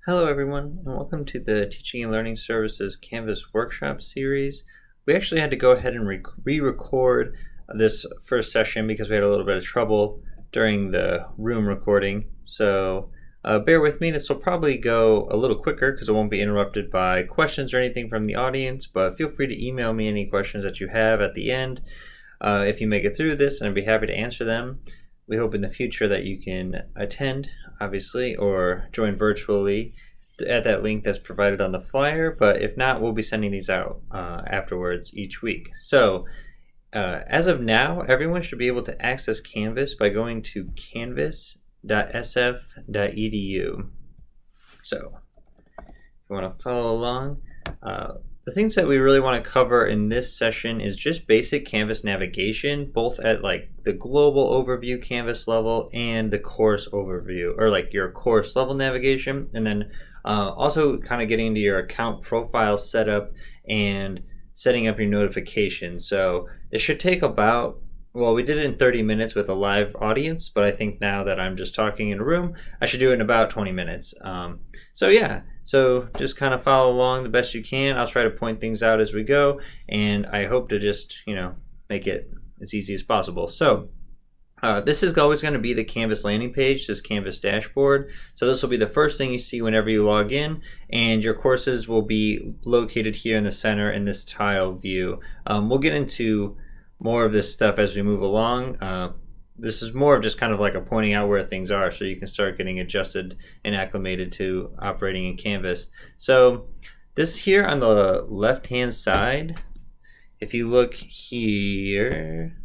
Hello everyone, and welcome to the Teaching and Learning Services Canvas Workshop series. We actually had to go ahead and re-record this first session because we had a little bit of trouble during the room recording. So bear with me, this will probably go a little quicker because it won't be interrupted by questions or anything from the audience, but feel free to email me any questions that you have at the end if you make it through this, and I'd be happy to answer them. We hope in the future that you can attend, obviously, or join virtually at that link that's provided on the flyer. But if not, we'll be sending these out afterwards each week. So as of now, everyone should be able to access Canvas by going to canvas.sf.edu. So if you want to follow along, the things that we really want to cover in this session is just basic Canvas navigation, both at like the global overview Canvas level and the course overview, or like your course level navigation, and then also kind of getting into your account profile setup and setting up your notifications. So it should take about, well, we did it in 30 minutes with a live audience, but I think now that I'm just talking in a room, I should do it in about 20 minutes. So yeah, so just kind of follow along the best you can. I'll try to point things out as we go, and I hope to just, make it as easy as possible. So this is always going to be the Canvas landing page, this Canvas dashboard. So this will be the first thing you see whenever you log in, and your courses will be located here in the center in this tile view. We'll get into more of this stuff as we move along. This is more of just kind of like a pointing out where things are so you can start getting adjusted and acclimated to operating in Canvas. So this here on the left hand side, if you look here,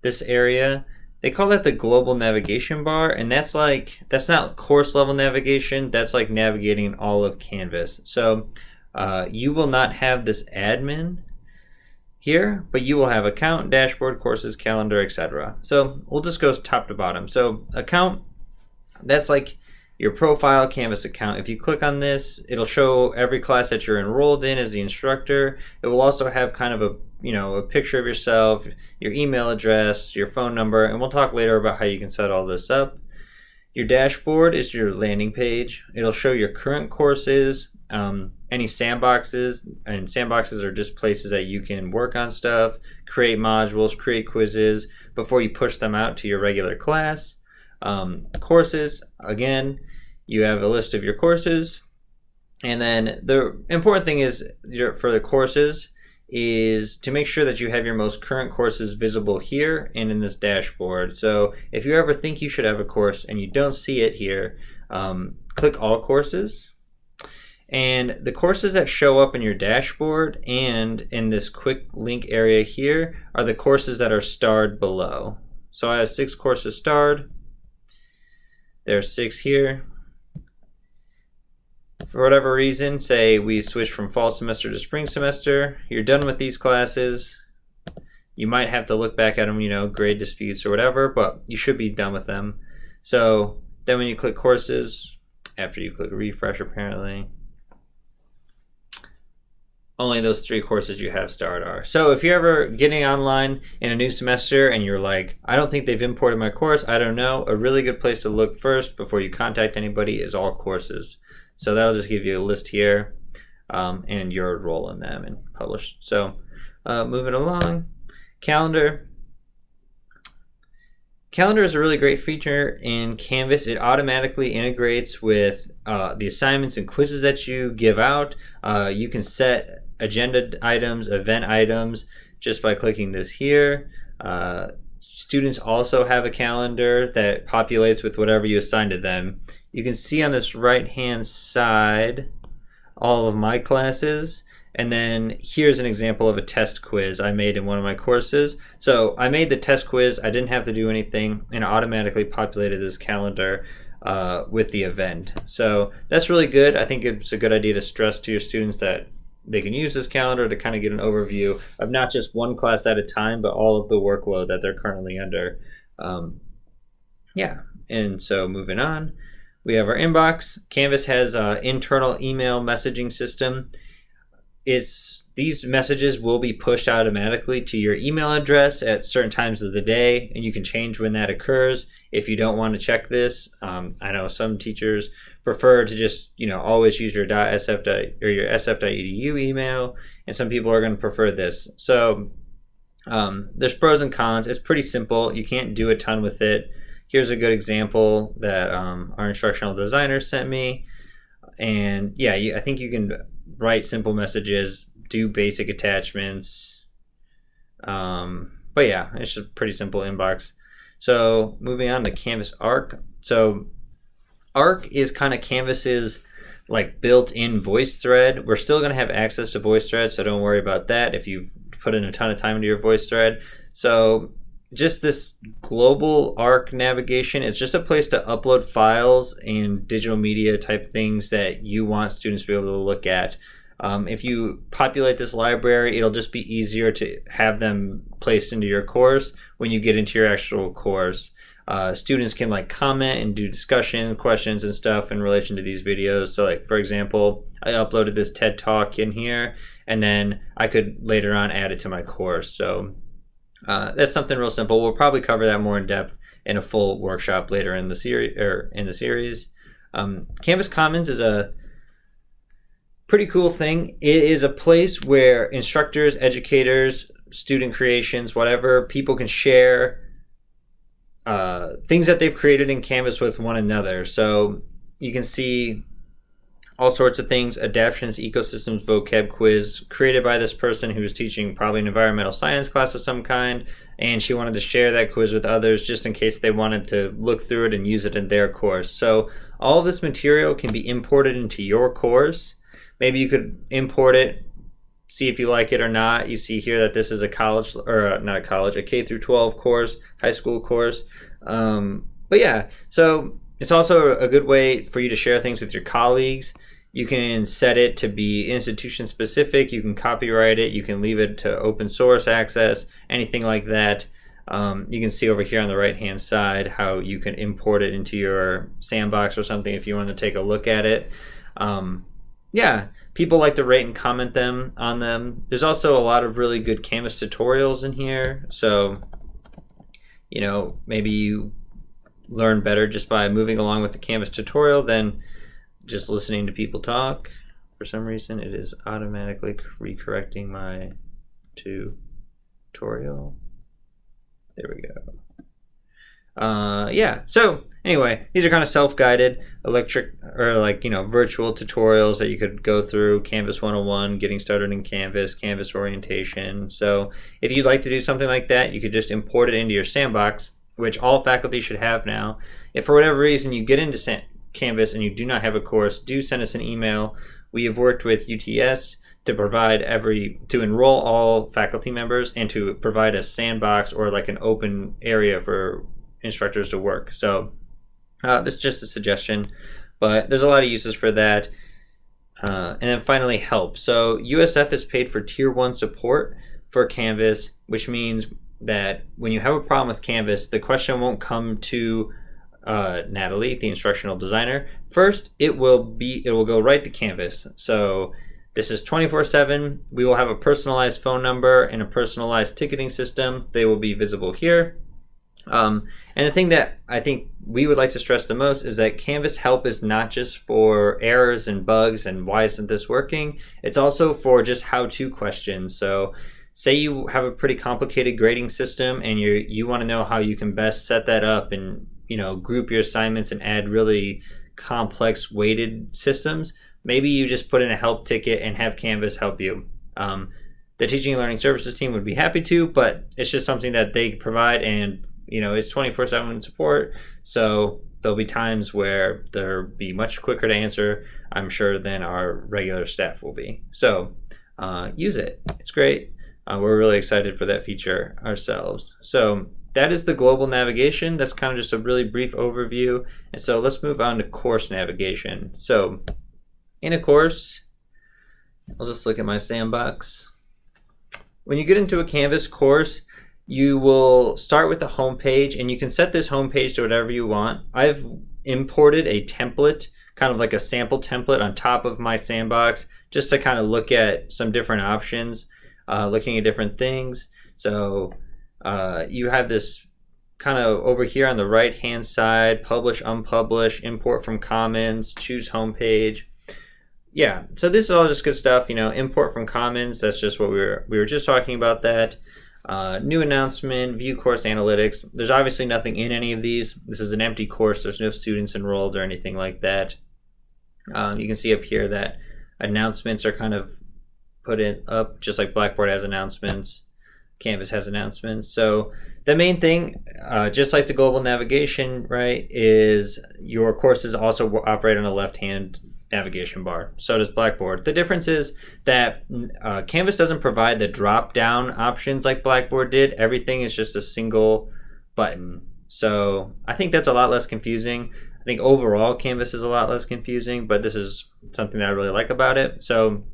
this area, they call that the global navigation bar, and that's not course level navigation, that's like navigating all of Canvas. So you will not have this admin here, but you will have account, dashboard, courses, calendar, etc. So we'll just go top to bottom. So account, that's like your profile Canvas account. If you click on this, it'll show every class that you're enrolled in as the instructor. It will also have kind of a picture of yourself, your email address, your phone number, and we'll talk later about how you can set all this up. Your dashboard is your landing page. It'll show your current courses, any sandboxes, and sandboxes are just places that you can work on stuff, create modules, create quizzes before you push them out to your regular class. Courses, again, you have a list of your courses, and then the important thing is for the courses is to make sure that you have your most current courses visible here and in this dashboard. So if you ever think you should have a course and you don't see it here, click all courses. And the courses that show up in your dashboard and in this quick link area here are the courses that are starred below. So I have 6 courses starred. There are 6 here. For whatever reason, say we switch from fall semester to spring semester, you're done with these classes. You might have to look back at them, grade disputes or whatever, but you should be done with them. So then when you click courses, after you click refresh apparently, only those 3 courses you have starred are. So if you're ever getting online in a new semester and you're like, I don't think they've imported my course, I don't know, a really good place to look first before you contact anybody is all courses. So that'll just give you a list here and your role in them and publish. So moving along, calendar. Calendar is a really great feature in Canvas. It automatically integrates with the assignments and quizzes that you give out. You can set agenda items, event items, just by clicking this here. Students also have a calendar that populates with whatever you assign to them. You can see on this right hand side all of my classes, and then here's an example of a test quiz I made in one of my courses. So I made the test quiz, I didn't have to do anything, and it automatically populated this calendar with the event. So that's really good. I think it's a good idea to stress to your students that they can use this calendar to kind of get an overview of not just one class at a time, but all of the workload that they're currently under. Yeah, and so moving on, we have our inbox. Canvas has an internal email messaging system. It's these messages will be pushed automatically to your email address at certain times of the day, and you can change when that occurs if you don't want to check this. I know some teachers prefer to just always use your .sf or your sf.edu email, and some people are going to prefer this. So there's pros and cons. It's pretty simple. You can't do a ton with it. Here's a good example that our instructional designer sent me, and yeah, I think you can write simple messages, do basic attachments, but yeah, it's just a pretty simple inbox. So moving on to Canvas Arc. So Arc is kind of Canvas's like built-in voice thread. We're still going to have access to voice thread, so don't worry about that if you've put in a ton of time into your voice thread. So just this global Arc navigation is just a place to upload files and digital media type things that you want students to be able to look at. If you populate this library, it'll just be easier to have them placed into your course when you get into your actual course. Students can like comment and do discussion questions and stuff in relation to these videos. So like, for example, I uploaded this TED Talk in here, and then I could later on add it to my course. So that's something real simple. We'll probably cover that more in depth in a full workshop later in the series. Canvas Commons is a pretty cool thing. It is a place where instructors, educators, student creations, whatever, people can share things that they've created in Canvas with one another. So you can see all sorts of things. Adaptions Ecosystems vocab quiz created by this person who was teaching probably an environmental science class of some kind, and she wanted to share that quiz with others just in case they wanted to look through it and use it in their course. So all of this material can be imported into your course. Maybe you could import it, see if you like it or not. You see here that this is a college, or not a college, a K through 12 course, high school course. But yeah, so it's also a good way for you to share things with your colleagues. You can set it to be institution specific. You can copyright it. You can leave it to open source access, anything like that. You can see over here on the right hand side how you can import it into your sandbox or something if you want to take a look at it. Yeah, people like to rate and comment on them. There's also a lot of really good Canvas tutorials in here. So, maybe you learn better just by moving along with the Canvas tutorial than just listening to people talk. For some reason, it is automatically recorrecting my tutorial. There we go. Yeah, so anyway, these are kind of self-guided virtual tutorials that you could go through. Canvas 101, getting started in Canvas, Canvas orientation. So if you'd like to do something like that, you could just import it into your sandbox, which all faculty should have now. If for whatever reason you get into Canvas and you do not have a course, do send us an email. We have worked with UTS to enroll all faculty members and to provide a sandbox or like an open area for instructors to work. So this is just a suggestion, but there's a lot of uses for that. And then finally, help. So USF is paid for tier 1 support for Canvas, which means that when you have a problem with Canvas, the question won't come to Natalie, the instructional designer. First, it will go right to Canvas. So this is 24/7. We will have a personalized phone number and a personalized ticketing system. They will be visible here. And the thing that I think we would like to stress the most is that Canvas help is not just for errors and bugs and why isn't this working. It's also for just how-to questions. So say you have a pretty complicated grading system and you want to know how you can best set that up and group your assignments and add really complex weighted systems. Maybe you just put in a help ticket and have Canvas help you. The Teaching and Learning Services team would be happy to, but it's just something that they provide, and it's 24/7 support, so there'll be times where they'll be much quicker to answer, I'm sure, than our regular staff will be. So use it. It's great. We're really excited for that feature ourselves. So that is the global navigation. That's kind of just a really brief overview. And so let's move on to course navigation. So in a course, I'll just look at my sandbox. When you get into a Canvas course, you will start with the home page, and you can set this home page to whatever you want. I've imported a template kind of like a sample template on top of my sandbox, just to kind of look at some different options, looking at different things. So you have this kind of over here on the right hand side, publish, unpublish, import from Commons, choose homepage. Yeah, so this is all just good stuff, import from Commons. That's just what we were just talking about that. New announcement, view course analytics. There's obviously nothing in any of these. This is an empty course. There's no students enrolled or anything like that. You can see up here that announcements are kind of put it up just like Blackboard has announcements. Canvas has announcements. So the main thing, just like the global navigation, right, is your courses also operate on a left-hand navigation bar. So does Blackboard. The difference is that Canvas doesn't provide the drop-down options like Blackboard did. Everything is just a single button. So I think that's a lot less confusing. I think overall Canvas is a lot less confusing, but this is something that I really like about it. So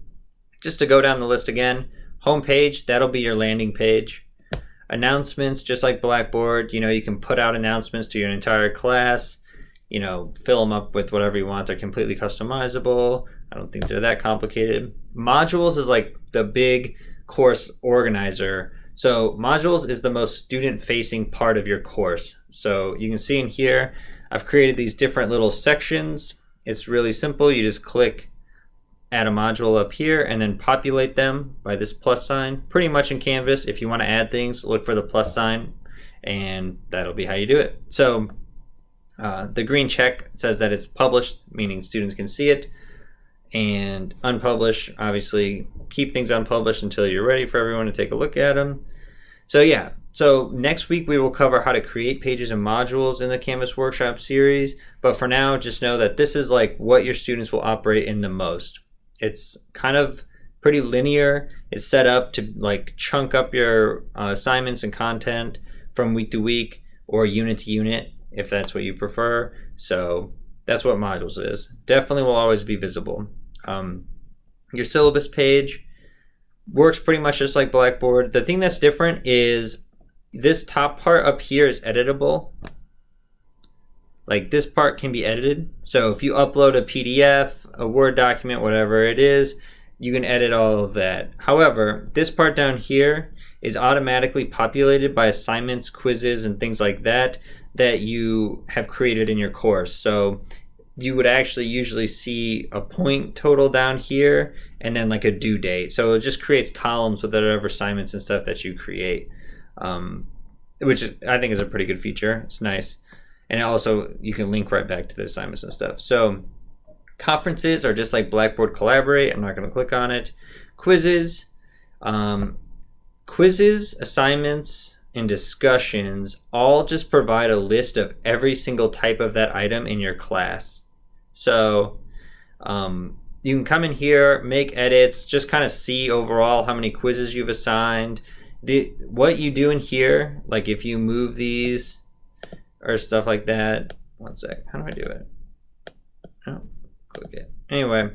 just to go down the list again, homepage, that'll be your landing page. Announcements, just like Blackboard, you can put out announcements to your entire class, fill them up with whatever you want. They're completely customizable. I don't think they're that complicated. Modules is like the big course organizer. So modules is the most student-facing part of your course. So you can see in here, I've created these different little sections. It's really simple. You just click add a module up here and then populate them by this plus sign. Pretty much in Canvas, if you want to add things, look for the plus sign, and that'll be how you do it. So the green check says that it's published, meaning students can see it, and unpublished, obviously keep things unpublished until you're ready for everyone to take a look at them. So yeah, so next week we will cover how to create pages and modules in the Canvas Workshop series, but for now just know that this is like what your students will operate in the most. It's kind of pretty linear. It's set up to like chunk up your assignments and content from week to week or unit to unit if that's what you prefer. So that's what modules is. Definitely will always be visible. Your syllabus page works pretty much just like Blackboard. The thing that's different is this top part up here is editable. Like this part can be edited. So if you upload a PDF, a Word document, whatever it is, you can edit all of that. However, this part down here is automatically populated by assignments, quizzes, and things like that that you have created in your course. So you would actually usually see a point total down here and then like a due date. So it just creates columns with whatever assignments and stuff that you create, which I think is a pretty good feature. It's nice. And also you can link right back to the assignments and stuff. So conferences are just like Blackboard Collaborate. I'm not going to click on it. Quizzes, assignments, and discussions all just provide a list of every single type of that item in your class. So you can come in here, make edits, just kind of see overall how many quizzes you've assigned. What you do in here, like if you move these or stuff like that. One sec, how do I do it? Oh, click it. Anyway,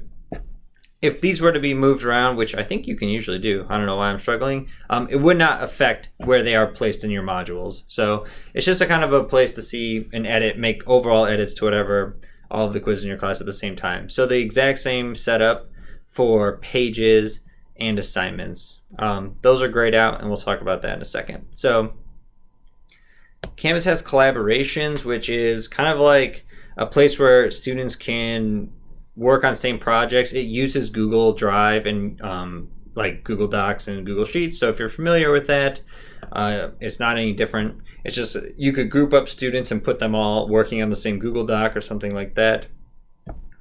if these were to be moved around, which I think you can usually do, I don't know why I'm struggling, it would not affect where they are placed in your modules. So it's just a kind of a place to see and edit, make overall edits to whatever, all of the quizzes in your class at the same time. So the exact same setup for pages and assignments. Those are grayed out, and we'll talk about that in a second. So Canvas has collaborations, which is kind of like a place where students can work on same projects. It uses Google Drive and like Google Docs and Google Sheets. So if you're familiar with that, it's not any different. It's just you could group up students and put them all working on the same Google Doc or something like that.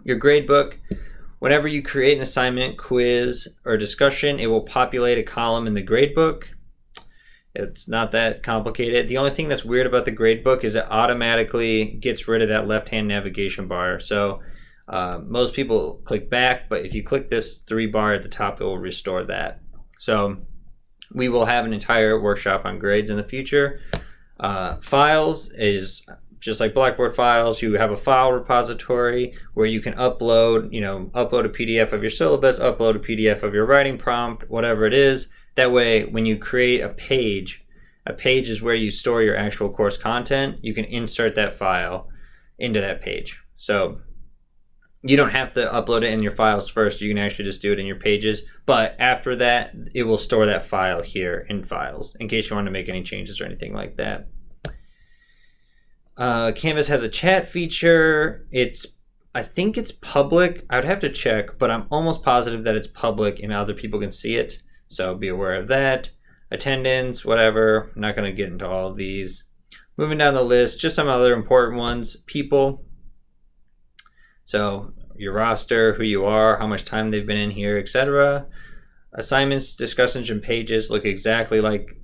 Your gradebook, whenever you create an assignment, quiz, or discussion, it will populate a column in the gradebook. It's not that complicated. The only thing that's weird about the gradebook is it automatically gets rid of that left-hand navigation bar. So most people click back, but if you click this 3 bar at the top, it will restore that. So we will have an entire workshop on grades in the future. Files is just like Blackboard files. You have a file repository where you can upload, upload a PDF of your syllabus, upload a PDF of your writing prompt, whatever it is. That way, when you create a page is where you store your actual course content. You can insert that file into that page. So You don't have to upload it in your files first. You can actually just do it in your pages. But after that, it will store that file here in files in case you want to make any changes or anything like that. Canvas has a chat feature. I think it's public. I would have to check, but I'm almost positive that it's public and other people can see it. So be aware of that. Attendance, whatever. I'm not going to get into all of these. Moving down the list, just some other important ones. People. So your roster, who you are, how much time they've been in here, etc. Assignments, discussions, and pages look exactly like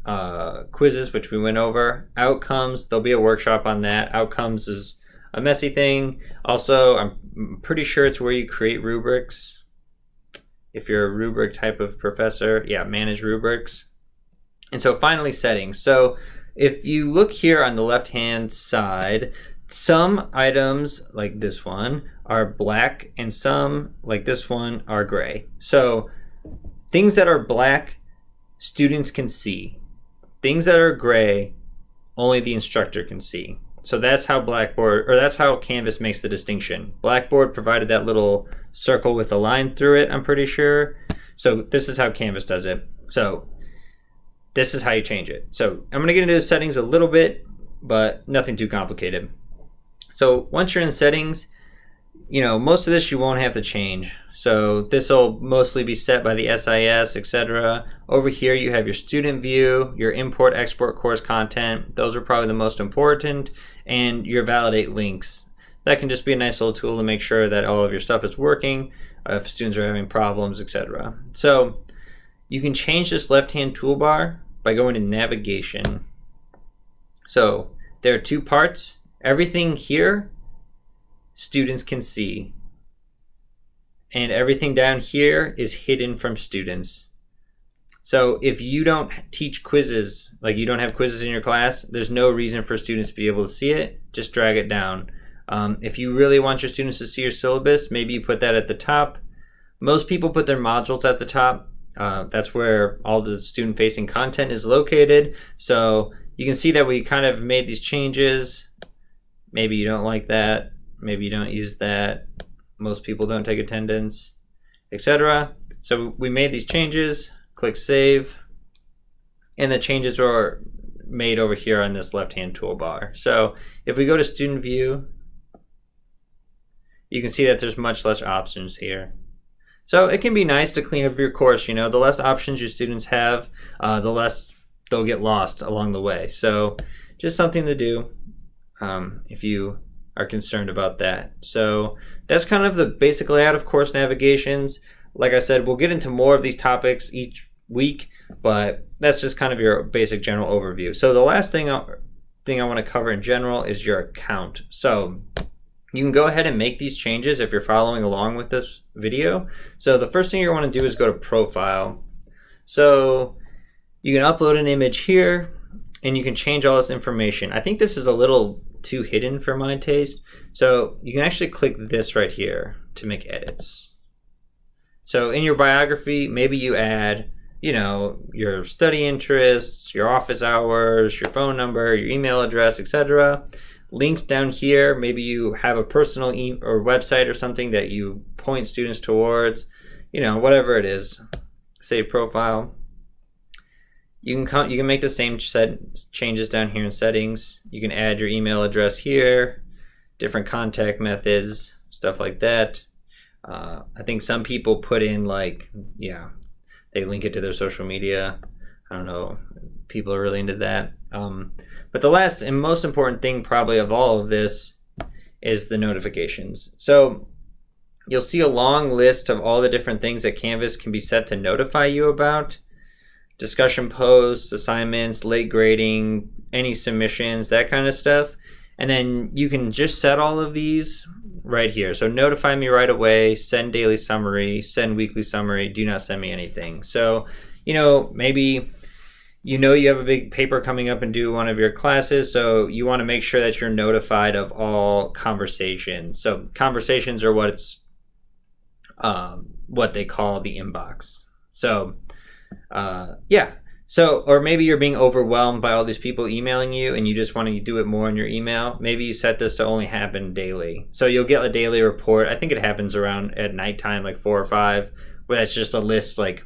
quizzes, which we went over. Outcomes, there'll be a workshop on that. Outcomes is a messy thing. Also, I'm pretty sure it's where you create rubrics. If you're a rubric type of professor, yeah, manage rubrics. And so finally, settings. So if you look here on the left-hand side, some items like this one are black and some like this one are gray. So things that are black, students can see. Things that are gray, only the instructor can see. So that's how Blackboard, or that's how Canvas makes the distinction. Blackboard provided that little circle with a line through it, I'm pretty sure. So this is how Canvas does it. So this is how you change it. So I'm gonna get into the settings a little bit, but nothing too complicated. So once you're in settings, you know, most of this you won't have to change. So this will mostly be set by the SIS, etc. Over here you have your student view, your import, export course content. Those are probably the most important, and your validate links. That can just be a nice little tool to make sure that all of your stuff is working, if students are having problems, etc. So you can change this left-hand toolbar by going to navigation. So there are two parts. Everything here students can see, and everything down here is hidden from students. So if you don't teach quizzes, like you don't have quizzes in your class, there's no reason for students to be able to see it. Just drag it down. If you really want your students to see your syllabus, maybe you put that at the top. Most people put their modules at the top. That's where all the student-facing content is located. So you can see that we kind of made these changes. Maybe you don't like that. Maybe you don't use that. Most people don't take attendance, etc. So we made these changes. Click Save. And the changes are made over here on this left-hand toolbar. So if we go to Student View, you can see that there's much less options here. So it can be nice to clean up your course. You know, the less options your students have, the less they'll get lost along the way. So just something to do if you are concerned about that. So that's kind of the basic layout of course navigations. Like I said, we'll get into more of these topics each week, but that's just kind of your basic general overview. So the last thing I want to cover in general is your account. So you can go ahead and make these changes if you're following along with this video. So the first thing you want to do is go to Profile. So you can upload an image here and you can change all this information. I think this is a little too hidden for my taste. So you can actually click this right here to make edits. So in your biography, maybe you add, you know, your study interests, your office hours, your phone number, your email address, etc. Links down here, maybe you have a personal or website or something that you point students towards, you know, whatever it is. Save profile. You can make the same changes down here in settings. You can add your email address here, different contact methods, stuff like that. I think some people put in like, yeah, they link it to their social media. I don't know, people are really into that. But the last and most important thing probably of all of this is the notifications. So you'll see a long list of all the different things that Canvas can be set to notify you about. Discussion posts, assignments, late grading, any submissions, that kind of stuff. And then you can just set all of these right here. So notify me right away, send daily summary, send weekly summary, do not send me anything. So, you know, maybe you know you have a big paper coming up and due one of your classes, so you want to make sure that you're notified of all conversations. So conversations are what they call the inbox. So yeah, So, or maybe you're being overwhelmed by all these people emailing you and you just want to do it more in your email. Maybe you set this to only happen daily. So you'll get a daily report. I think it happens around at nighttime, like 4 or 5, where that's just a list like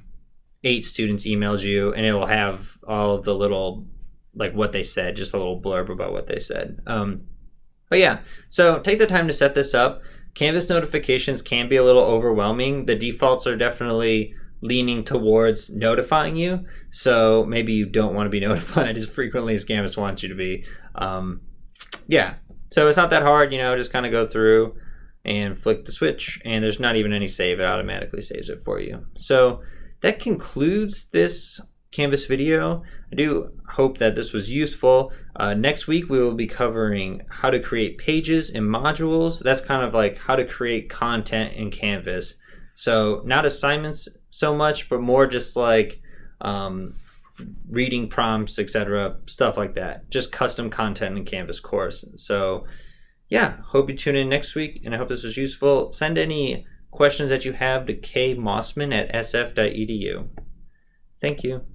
8 students emailed you, and it will have all of the little, like what they said, just a little blurb about what they said. But yeah, so take the time to set this up. Canvas notifications can be a little overwhelming. The defaults are definitely leaning towards notifying you, so maybe you don't want to be notified as frequently as Canvas wants you to be. Yeah, so it's not that hard, just kind of go through and flick the switch, and there's not even any save. It automatically saves it for you. So that concludes this Canvas video. I do hope that this was useful. Next week we will be covering how to create pages and modules. That's kind of like how to create content in Canvas. So not assignments so much, but more just like reading prompts, etc., stuff like that. Just custom content in Canvas course. So yeah, hope you tune in next week, and I hope this was useful. Send any questions that you have to kmossman@sf.edu. Thank you.